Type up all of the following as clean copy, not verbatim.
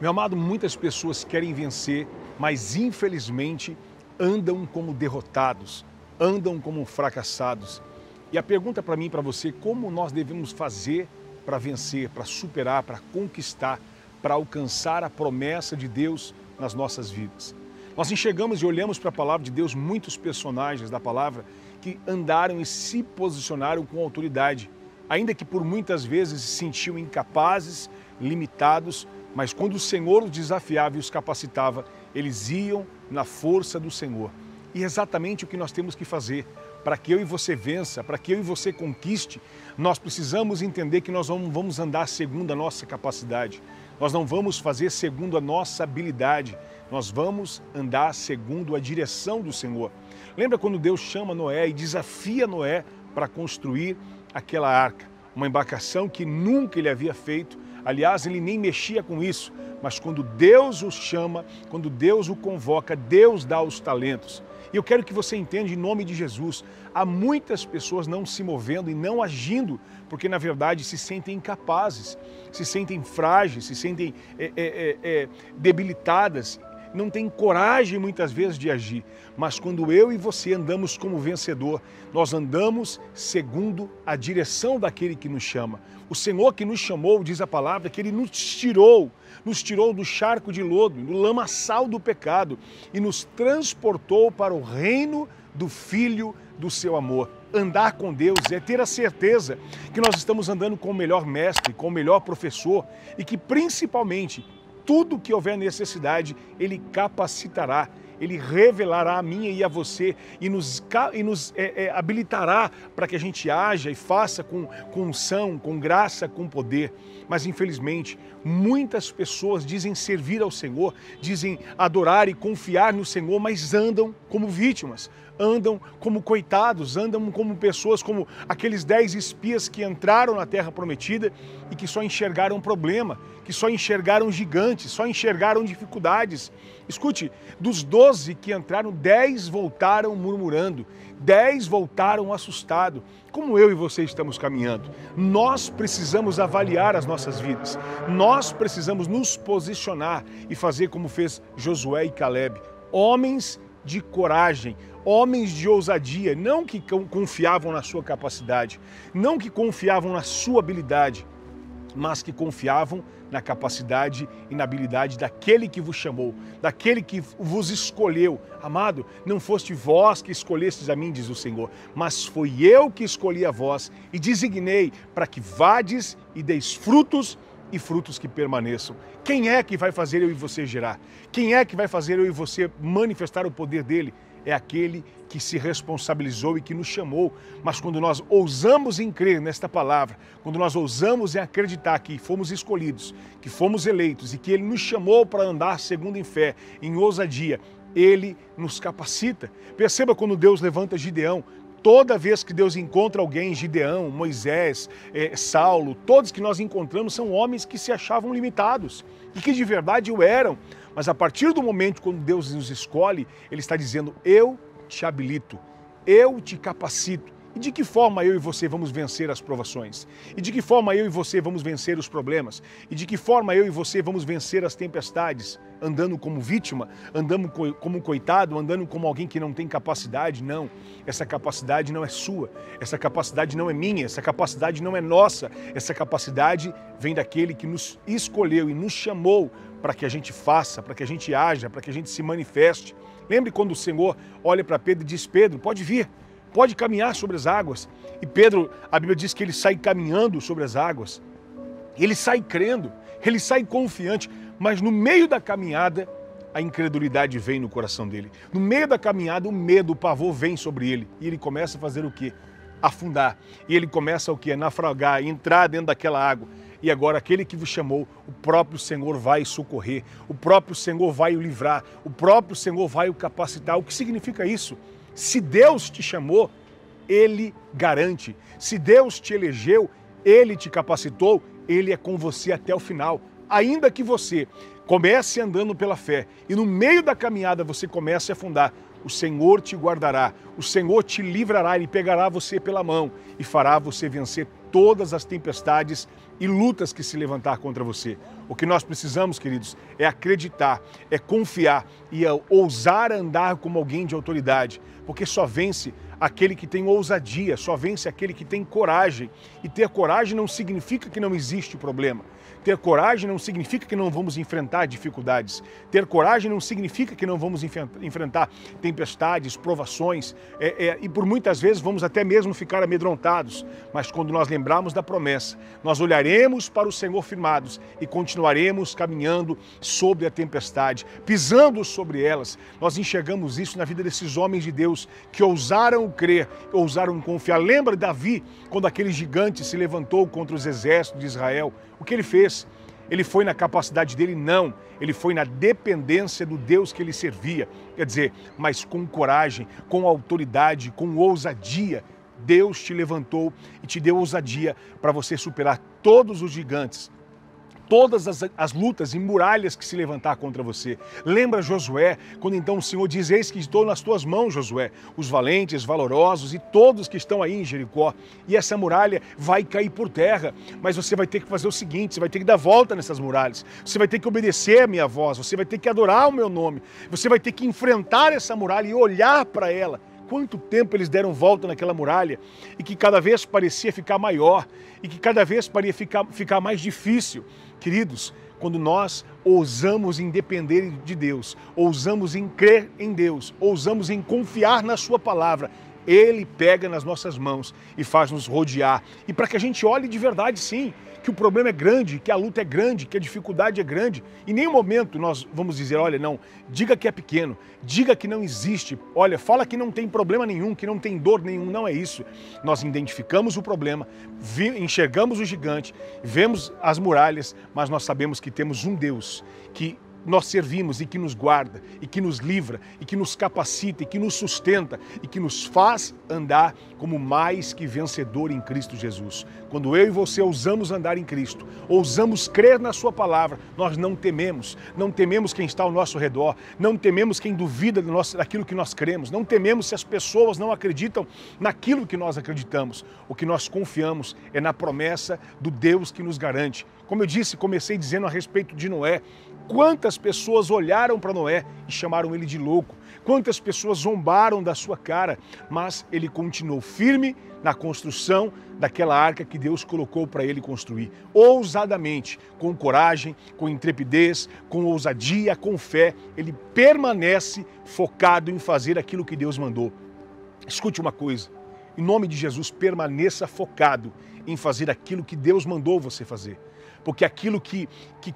Meu amado, muitas pessoas querem vencer, mas infelizmente andam como derrotados, andam como fracassados. E a pergunta para mim e para você, como nós devemos fazer para vencer, para superar, para conquistar, para alcançar a promessa de Deus nas nossas vidas? Nós enxergamos e olhamos para a palavra de Deus muitos personagens da palavra que andaram e se posicionaram com autoridade, ainda que por muitas vezes se sentiam incapazes, limitados, mas quando o Senhor os desafiava e os capacitava, eles iam na força do Senhor. E é exatamente o que nós temos que fazer. Para que eu e você vença, para que eu e você conquiste, nós precisamos entender que nós não vamos andar segundo a nossa capacidade. Nós não vamos fazer segundo a nossa habilidade. Nós vamos andar segundo a direção do Senhor. Lembra quando Deus chama Noé e desafia Noé para construir aquela arca? Uma embarcação que nunca ele havia feito. Aliás, ele nem mexia com isso, mas quando Deus o chama, quando Deus o convoca, Deus dá os talentos. E eu quero que você entenda em nome de Jesus, há muitas pessoas não se movendo e não agindo, porque na verdade se sentem incapazes, se sentem frágeis, se sentem debilitadas, não têm coragem muitas vezes de agir. Mas quando eu e você andamos como vencedor, nós andamos segundo a direção daquele que nos chama. O Senhor que nos chamou, diz a palavra, que Ele nos tirou do charco de lodo, do lamaçal do pecado e nos transportou para o reino do Filho do seu amor. Andar com Deus é ter a certeza que nós estamos andando com o melhor mestre, com o melhor professor e que principalmente tudo que houver necessidade, Ele capacitará, Ele revelará a mim e a você e nos habilitará para que a gente haja e faça com unção, com graça, com poder. Mas infelizmente, muitas pessoas dizem servir ao Senhor, dizem adorar e confiar no Senhor, mas andam como vítimas, andam como coitados, andam como pessoas, como aqueles 10 espias que entraram na Terra Prometida e que só enxergaram problema, que só enxergaram gigantes, só enxergaram dificuldades. Escute, dos 12 que entraram, 10 voltaram murmurando, 10 voltaram assustados. Como eu e você estamos caminhando? Nós precisamos avaliar as nossas vidas, nós precisamos nos posicionar e fazer como fez Josué e Caleb, homens de coragem, homens de ousadia, não que confiavam na sua capacidade, não que confiavam na sua habilidade, mas que confiavam na capacidade e na habilidade daquele que vos chamou, daquele que vos escolheu. Amado, não foste vós que escolhestes a mim, diz o Senhor, mas foi eu que escolhi a vós e designei para que vades e deis frutos e frutos que permaneçam. Quem é que vai fazer eu e você gerar? Quem é que vai fazer eu e você manifestar o poder dele? É aquele que se responsabilizou e que nos chamou. Mas quando nós ousamos em crer nesta palavra, quando nós ousamos em acreditar que fomos escolhidos, que fomos eleitos e que Ele nos chamou para andar segundo em fé, em ousadia, Ele nos capacita. Perceba quando Deus levanta Gideão. Toda vez que Deus encontra alguém, Gideão, Moisés, Saulo, todos que nós encontramos são homens que se achavam limitados e que de verdade o eram. Mas a partir do momento quando Deus nos escolhe, Ele está dizendo, eu te habilito, eu te capacito. E de que forma eu e você vamos vencer as provações? E de que forma eu e você vamos vencer os problemas? E de que forma eu e você vamos vencer as tempestades? Andando como vítima? Andando como coitado? Andando como alguém que não tem capacidade? Não, essa capacidade não é sua, essa capacidade não é minha, essa capacidade não é nossa, essa capacidade vem daquele que nos escolheu e nos chamou para que a gente faça, para que a gente haja, para que a gente se manifeste. Lembre quando o Senhor olha para Pedro e diz, Pedro, pode vir, pode caminhar sobre as águas. E Pedro, a Bíblia diz que ele sai caminhando sobre as águas. Ele sai crendo, ele sai confiante, mas no meio da caminhada, a incredulidade vem no coração dele. No meio da caminhada, o medo, o pavor vem sobre ele. E ele começa a fazer o quê? Afundar. E ele começa o quê? Naufragar, entrar dentro daquela água. E agora aquele que vos chamou, o próprio Senhor vai socorrer, o próprio Senhor vai o livrar, o próprio Senhor vai o capacitar. O que significa isso? Se Deus te chamou, Ele garante. Se Deus te elegeu, Ele te capacitou, Ele é com você até o final. Ainda que você comece andando pela fé e no meio da caminhada você comece a afundar, o Senhor te guardará, o Senhor te livrará, Ele pegará você pela mão e fará você vencer todas as tempestades e lutas que se levantar contra você. O que nós precisamos, queridos, é acreditar, é confiar e é ousar andar como alguém de autoridade, porque só vence aquele que tem ousadia, só vence aquele que tem coragem. E ter coragem não significa que não existe problema. Ter coragem não significa que não vamos enfrentar dificuldades. Ter coragem não significa que não vamos enfrentar tempestades, provações, e por muitas vezes vamos até mesmo ficar amedrontados. Mas quando nós lembrarmos da promessa, nós olharemos para o Senhor firmados e continuaremos caminhando sobre a tempestade, pisando sobre elas. Nós enxergamos isso na vida desses homens de Deus que ousaram crer, ousaram confiar. Lembra Davi, quando aquele gigante se levantou contra os exércitos de Israel? O que ele fez? Ele foi na capacidade dele? Não. Ele foi na dependência do Deus que ele servia. Quer dizer, mas com coragem, com autoridade, com ousadia. Deus te levantou e te deu ousadia para você superar todos os gigantes, todas as lutas e muralhas que se levantar contra você. Lembra Josué, quando então o Senhor diz: eis que estou nas tuas mãos, Josué, os valentes, valorosos e todos que estão aí em Jericó. E essa muralha vai cair por terra, mas você vai ter que fazer o seguinte: você vai ter que dar volta nessas muralhas, você vai ter que obedecer a minha voz, você vai ter que adorar o meu nome, você vai ter que enfrentar essa muralha e olhar para ela. Quanto tempo eles deram volta naquela muralha e que cada vez parecia ficar maior e que cada vez parecia ficar mais difícil. Queridos, quando nós ousamos em depender de Deus, ousamos em crer em Deus, ousamos em confiar na sua palavra, Ele pega nas nossas mãos e faz-nos rodear. E para que a gente olhe de verdade, sim, que o problema é grande, que a luta é grande, que a dificuldade é grande. Em nenhum momento nós vamos dizer: olha, não, diga que é pequeno, diga que não existe, olha, fala que não tem problema nenhum, que não tem dor nenhum. Não é isso. Nós identificamos o problema, enxergamos o gigante, vemos as muralhas, mas nós sabemos que temos um Deus que nós servimos e que nos guarda, e que nos livra, e que nos capacita, e que nos sustenta, e que nos faz andar como mais que vencedor em Cristo Jesus. Quando eu e você ousamos andar em Cristo, ousamos crer na sua palavra, nós não tememos quem está ao nosso redor, não tememos quem duvida daquilo que nós cremos, não tememos se as pessoas não acreditam naquilo que nós acreditamos. O que nós confiamos é na promessa do Deus que nos garante. Como eu disse, comecei dizendo a respeito de Noé. Quantas pessoas olharam para Noé e chamaram ele de louco? Quantas pessoas zombaram da sua cara? Mas ele continuou firme na construção daquela arca que Deus colocou para ele construir. Ousadamente, com coragem, com intrepidez, com ousadia, com fé, ele permanece focado em fazer aquilo que Deus mandou. Escute uma coisa, em nome de Jesus, permaneça focado em fazer aquilo que Deus mandou você fazer. Porque aquilo que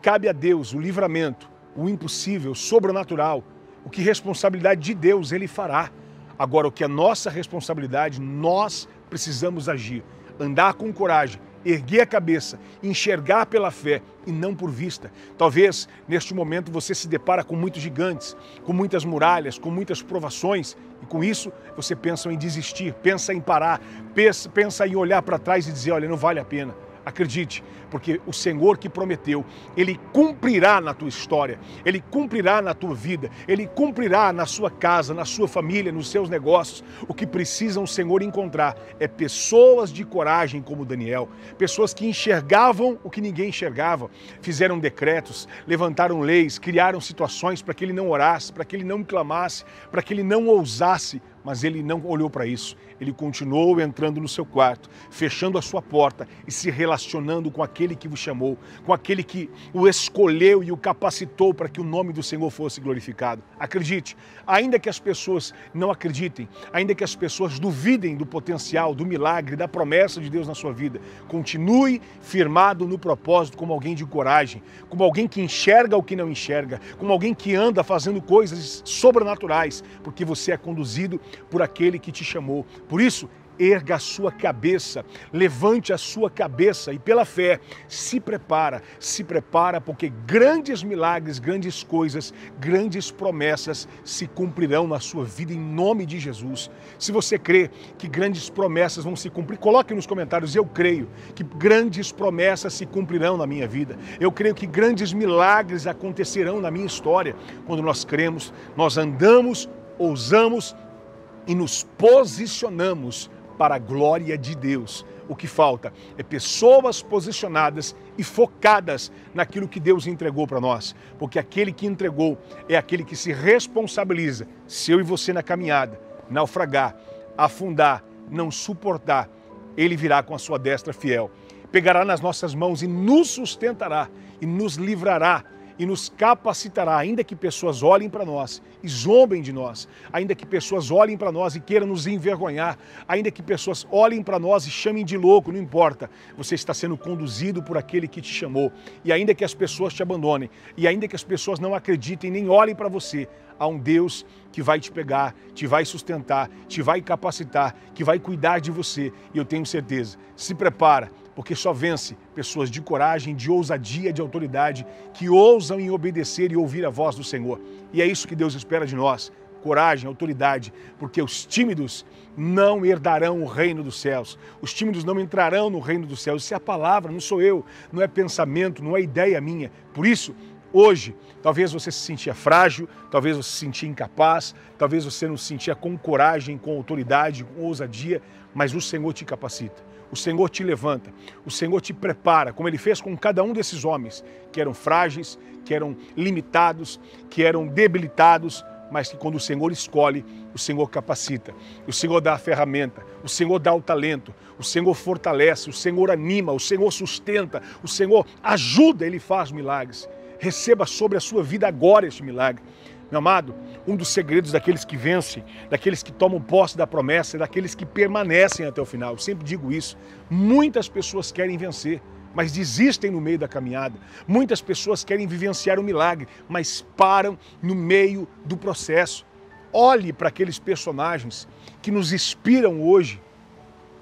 cabe a Deus, o livramento, o impossível, o sobrenatural, o que responsabilidade de Deus, Ele fará. Agora, o que é nossa responsabilidade, nós precisamos agir, andar com coragem, erguer a cabeça, enxergar pela fé e não por vista. Talvez, neste momento, você se depara com muitos gigantes, com muitas muralhas, com muitas provações, e com isso você pensa em desistir, pensa em parar, pensa em olhar para trás e dizer: olha, não vale a pena. Acredite, porque o Senhor que prometeu, Ele cumprirá na tua história, Ele cumprirá na tua vida, Ele cumprirá na sua casa, na sua família, nos seus negócios. O que precisa o Senhor encontrar é pessoas de coragem como Daniel, pessoas que enxergavam o que ninguém enxergava, fizeram decretos, levantaram leis, criaram situações para que ele não orasse, para que ele não clamasse, para que ele não ousasse. Mas ele não olhou para isso. Ele continuou entrando no seu quarto, fechando a sua porta e se relacionando com aquele que o chamou, com aquele que o escolheu e o capacitou para que o nome do Senhor fosse glorificado. Acredite, ainda que as pessoas não acreditem, ainda que as pessoas duvidem do potencial, do milagre, da promessa de Deus na sua vida, continue firmado no propósito como alguém de coragem, como alguém que enxerga o que não enxerga, como alguém que anda fazendo coisas sobrenaturais, porque você é conduzido por aquele que te chamou. Por isso, erga a sua cabeça, levante a sua cabeça e pela fé se prepara, porque grandes milagres, grandes coisas, grandes promessas se cumprirão na sua vida em nome de Jesus. Se você crê que grandes promessas vão se cumprir, coloque nos comentários: eu creio que grandes promessas se cumprirão na minha vida. Eu creio que grandes milagres acontecerão na minha história. Quando nós cremos, nós andamos, ousamos e nos posicionamos para a glória de Deus. O que falta é pessoas posicionadas e focadas naquilo que Deus entregou para nós. Porque aquele que entregou é aquele que se responsabiliza. Se eu e você na caminhada, naufragar, afundar, não suportar, ele virá com a sua destra fiel. Pegará nas nossas mãos e nos sustentará, e nos livrará, e nos capacitará, ainda que pessoas olhem para nós e zombem de nós, ainda que pessoas olhem para nós e queiram nos envergonhar, ainda que pessoas olhem para nós e chamem de louco, não importa, você está sendo conduzido por aquele que te chamou, e ainda que as pessoas te abandonem, e ainda que as pessoas não acreditem nem olhem para você, há um Deus que vai te pegar, te vai sustentar, te vai capacitar, que vai cuidar de você, e eu tenho certeza, se prepara, porque só vence pessoas de coragem, de ousadia, de autoridade, que ousam em obedecer e ouvir a voz do Senhor. E é isso que Deus espera de nós, coragem, autoridade, porque os tímidos não herdarão o reino dos céus. Os tímidos não entrarão no reino dos céus. Isso é a palavra, não sou eu, não é pensamento, não é ideia minha. Por isso, hoje, talvez você se sentia frágil, talvez você se sentia incapaz, talvez você não se sentia com coragem, com autoridade, com ousadia, mas o Senhor te capacita. O Senhor te levanta, o Senhor te prepara, como Ele fez com cada um desses homens, que eram frágeis, que eram limitados, que eram debilitados, mas que quando o Senhor escolhe, o Senhor capacita, o Senhor dá a ferramenta, o Senhor dá o talento, o Senhor fortalece, o Senhor anima, o Senhor sustenta, o Senhor ajuda, Ele faz milagres. Receba sobre a sua vida agora este milagre. Meu amado, um dos segredos daqueles que vencem, daqueles que tomam posse da promessa, daqueles que permanecem até o final. Eu sempre digo isso. Muitas pessoas querem vencer, mas desistem no meio da caminhada. Muitas pessoas querem vivenciar o milagre, mas param no meio do processo. Olhe para aqueles personagens que nos inspiram hoje.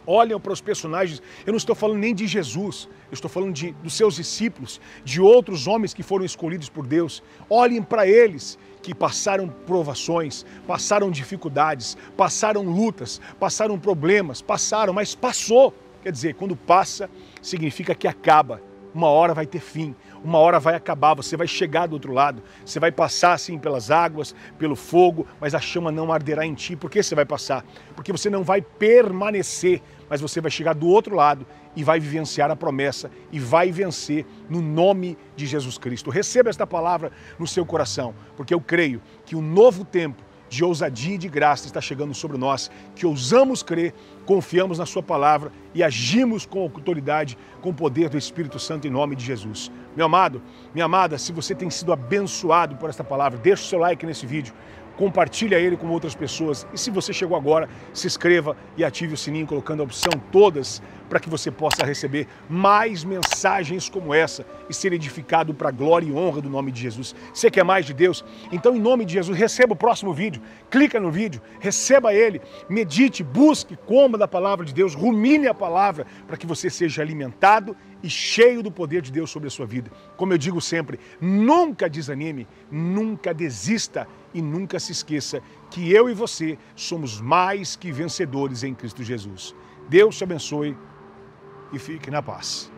Olhem para os personagens, eu não estou falando nem de Jesus, eu estou falando dos seus discípulos, de outros homens que foram escolhidos por Deus. Olhem para eles que passaram provações, passaram dificuldades, passaram lutas, passaram problemas, mas passou. Quer dizer, quando passa, significa que acaba. Uma hora vai ter fim, uma hora vai acabar, você vai chegar do outro lado, você vai passar assim pelas águas, pelo fogo, mas a chama não arderá em ti. Por que você vai passar? Porque você não vai permanecer, mas você vai chegar do outro lado e vai vivenciar a promessa e vai vencer no nome de Jesus Cristo. Receba esta palavra no seu coração, porque eu creio que um novo tempo de ousadia e de graça está chegando sobre nós, que ousamos crer, confiamos na sua palavra e agimos com autoridade, com o poder do Espírito Santo em nome de Jesus. Meu amado, minha amada, se você tem sido abençoado por esta palavra, deixa o seu like nesse vídeo, compartilha ele com outras pessoas e se você chegou agora, se inscreva e ative o sininho colocando a opção todas para que você possa receber mais mensagens como essa e ser edificado para a glória e honra do nome de Jesus. Você quer mais de Deus? Então, em nome de Jesus, receba o próximo vídeo, clica no vídeo, receba ele, medite, busque, coma da palavra de Deus, rumine a palavra para que você seja alimentado e cheio do poder de Deus sobre a sua vida. Como eu digo sempre, nunca desanime, nunca desista e nunca se esqueça que eu e você somos mais que vencedores em Cristo Jesus. Deus te abençoe e fique na paz.